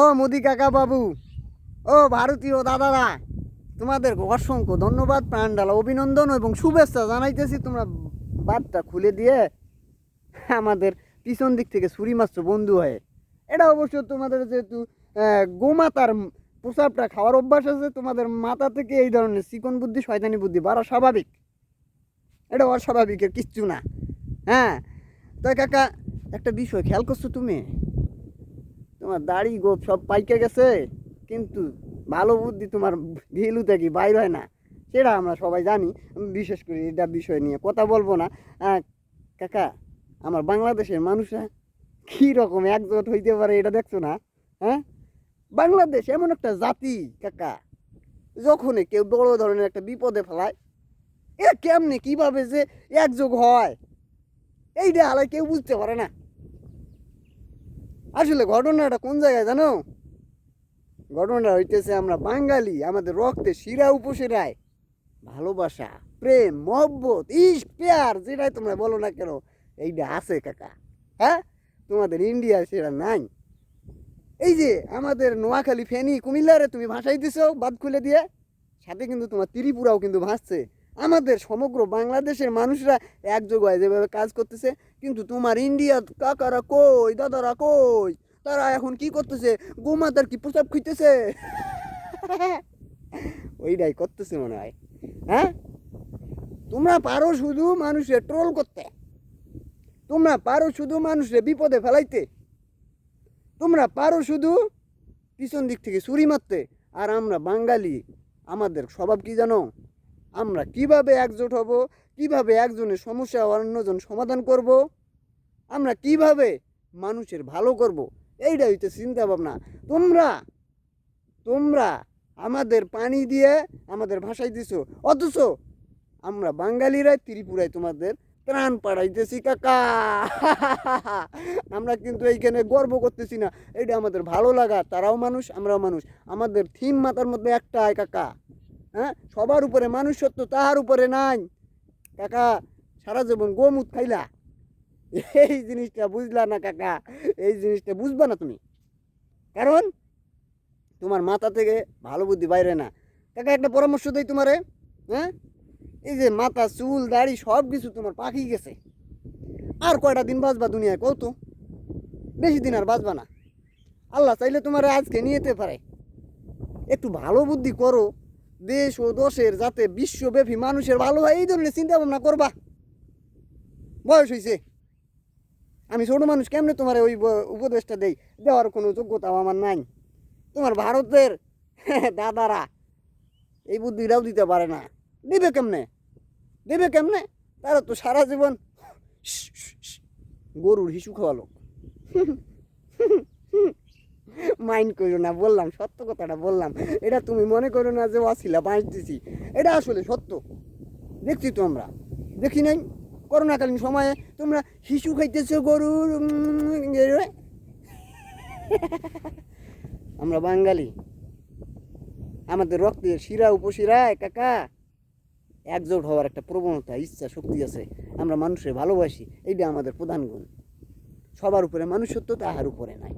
ও মোদি কাকা বাবু, ও ভারতীয় দাদারা, তোমাদের অসংখ্য ধন্যবাদ, প্রাণঢালা অভিনন্দন এবং শুভেচ্ছা জানাইতেছি। তোমরা বাদটা খুলে দিয়ে আমাদের পিছন দিক থেকে ছুরি মারছো বন্ধু হয়ে। এটা অবশ্য তোমাদের যেহেতু গোমাতার প্রসাবটা খাওয়ার অভ্যাস আছে, তোমাদের মাথা থেকে এই ধরনের চিকন বুদ্ধি শয়তানি বুদ্ধি বাড়া স্বাভাবিক। এটা অস্বাভাবিকের কিচ্ছু না। হ্যাঁ, তাই কাকা একটা বিষয় খেয়াল করছো তুমি? তোমার দাড়ি গোপ সব পাইকে গেছে, কিন্তু ভালো বুদ্ধি তোমার ভিলু থেকে বাইর হয় না, সেটা আমরা সবাই জানি। বিশেষ করে এটা বিষয় নিয়ে কথা বলবো না। কাকা, আমার বাংলাদেশের মানুষরা কী রকম একজোট হইতে পারে এটা দেখছো না? হ্যাঁ, বাংলাদেশ এমন একটা জাতি কাকা, যখনই কেউ বড় ধরনের একটা বিপদে ফেলায়, এ কেমনে কিভাবে যে একযোগ হয় এইটা হালায় কেউ বুঝতে পারে না। আসলে ঘটনাটা কোন জায়গায় জানো? ঘটনাটা হইতেছে আমরা বাঙালি, আমাদের রক্তে শিরা উপশিরায় ভালোবাসা, প্রেম, মহব্বত, ইশক, প্যার যেটাই তোমরা বলো না কেন, এইটা আছে কাকা। হ্যাঁ, তোমাদের ইন্ডিয়ার সেটা নাই। এই যে আমাদের নোয়াখালী, ফেনী, কুমিল্লারে তুমি ভাসাই দিছো বাদ খুলে দিয়ে, সাথে কিন্তু তোমার ত্রিপুরাও কিন্তু ভাসছে। আমাদের সমগ্র বাংলাদেশের মানুষরা একযোগ হয় যেভাবে কাজ করতেছে, কিন্তু তোমার ইন্ডিয়া কাকারা কই, দাদারা কই, তারা এখন কি করতেছে? গোমাতার কি প্রসাব খুঁজতেছে? ওইটাই করতেছে মনে হয়। হ্যাঁ, তোমরা পারো শুধু মানুষের ট্রোল করতে, তোমরা পারো শুধু মানুষের বিপদে ফেলাইতে, তোমরা পারো শুধু পিছন দিক থেকে ছুরি মারতে। আর আমরা বাঙালি, আমাদের স্বভাব কি জানো? আমরা কিভাবে একজোট হব, কিভাবে একজনের সমস্যা অন্যজন সমাধান করব, আমরা কিভাবে মানুষের ভালো করব, এইটাই হইতে চিন্তা ভাবনা। তোমরা তোমরা আমাদের পানি দিয়ে আমাদের ভাষায় দিছো, অথচ আমরা বাঙালিরাই ত্রিপুরায় তোমাদের প্রাণ পাড়াইতেছি কাকা। আমরা কিন্তু এইখানে গর্ব করতেছি না, এটা আমাদের ভালো লাগা। তারাও মানুষ, আমরাও মানুষ। আমাদের থিম মাথার মধ্যে একটাই কাকা। হ্যাঁ, সবার উপরে মানুষ সত্য, তাহার উপরে নাই কাকা। সারা জীবন গোমুত খাইলা, এই জিনিসটা বুঝলা না কাকা, এই জিনিসটা বুঝবা না তুমি, কারণ তোমার মাথা থেকে ভালো বুদ্ধি বাইরে না। কাকা একটা পরামর্শ দেই তোমারে। হ্যাঁ, এই যে মাথা, চুল, দাড়ি সব কিছু তোমার পাকি গেছে, আর কয়টা দিন বাঁচবা দুনিয়ায় কত? বেশি দিন আর বাঁচবা না। আল্লাহ চাইলে তোমার আজকে নিয়ে যেতে পারে। একটু ভালো বুদ্ধি করো, দেশ ও দশের যাতে বিশ্বব্যাপী মানুষের ভালো হয়, এই ধরনের চিন্তা ভাবনা করবা। বয়স হয়েছে, আমি ছোট মানুষ, কেমনে তোমার ওই উপদেশটা দেই? দেওয়ার কোনো যোগ্যতাও আমার নাই। তোমার ভারতের দাদারা এই বুদ্ধিটাও দিতে পারে না। দেবে কেমনে? দেবে কেমনে? তারা তো সারা জীবন গরুর হিসু খাওয়ালো। মাইন্ড করো না, বললাম সত্য কথাটা বললাম। এটা তুমি মনে করো না যে অছিলা বাঁশ দিছি, এটা আসলে সত্য। দেখছি তো, আমরা দেখি নাই করোনাকালীন সময়ে তোমরা হিসু খাইতেছো গরুর। আমরা বাঙালি, আমাদের রক্তের শিরা উপশিরায় কাকা একজোট হওয়ার একটা প্রবণতা, ইচ্ছা শক্তি আছে। আমরা মানুষের ভালোবাসি, এইটা আমাদের প্রধান গুণ। সবার উপরে মানুষত্ব, তাহার উপরে নাই।